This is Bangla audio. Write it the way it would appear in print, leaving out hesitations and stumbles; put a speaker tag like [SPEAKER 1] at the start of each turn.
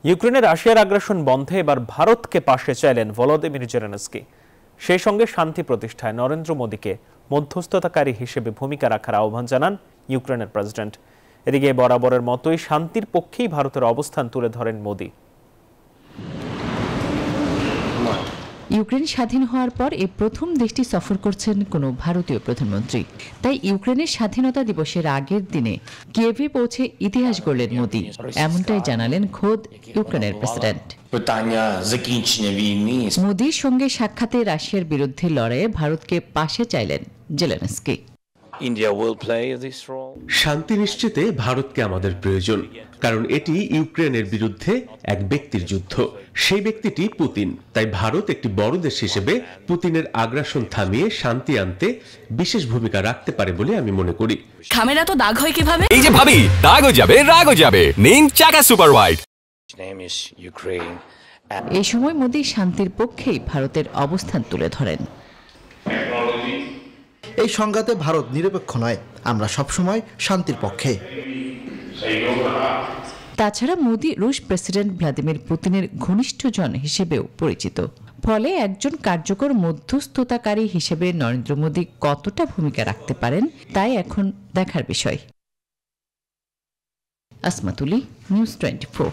[SPEAKER 1] ইউক্রেনে রাশিয়ার আগ্রাসন বন্ধে এবার ভারতকে পাশে চাইলেন ভলোদিমির জেলেনস্কি। সেই সঙ্গে শান্তি প্রতিষ্ঠায় নরেন্দ্র মোদীকে মধ্যস্থতাকারী হিসেবে ভূমিকা রাখার আহ্বান জানান ইউক্রেনের প্রেসিডেন্ট। এদিকে বরাবরের মতোই শান্তির পক্ষেই ভারতের অবস্থান তুলে ধরেন মোদী।
[SPEAKER 2] ইউক্রেন স্বাধীন হওয়ার পর এই প্রথম দেশটি সফর করছেন কোনো ভারতীয় প্রধানমন্ত্রী। তাই ইউক্রেনের স্বাধীনতা দিবসের আগের দিনে কিয়েভে পৌঁছে ইতিহাস গড়লেন মোদী, এমনটাই জানালেন খোদ ইউক্রেনের প্রেসিডেন্ট। মোদীর সঙ্গে সাক্ষাতে রাশিয়ার বিরুদ্ধে লড়াইয়ে ভারতকে পাশে চাইলেন জেলেনস্কি।
[SPEAKER 3] শান্তি নিশ্চিতে ভারতকে আমাদের প্রয়োজন, কারণ এটি ইউক্রেনের বিরুদ্ধে এক ব্যক্তির যুদ্ধ। সেই ব্যক্তিটি পুতিন। তাই ভারত একটি বড় দেশ হিসেবে পুতিনের আগ্রাসন থামিয়ে শান্তি আনতে বিশেষ ভূমিকা রাখতে পারে বলে আমি মনে করি।
[SPEAKER 4] খামেরা তো দাগ হয় কিভাবে?
[SPEAKER 5] এই যে ভাবি, দাগও যাবে রাগও যাবে। নিন চাকা সুপার হোয়াইট।
[SPEAKER 2] এই সময় মোদী শান্তির পক্ষেই ভারতের অবস্থান তুলে ধরেন।
[SPEAKER 6] এই সংঘাতে ভারত নিরপেক্ষ নয়, আমরা সবসময় শান্তির পক্ষে।
[SPEAKER 2] তাছাড়া মোদী রুশ প্রেসিডেন্ট ভ্লাদিমির পুতিনের ঘনিষ্ঠজন হিসেবেও পরিচিত। ফলে একজন কার্যকর মধ্যস্থতাকারী হিসেবে নরেন্দ্র মোদী কতটা ভূমিকা রাখতে পারেন তাই এখন দেখার বিষয়। আসমাতুলি, নিউজ 24।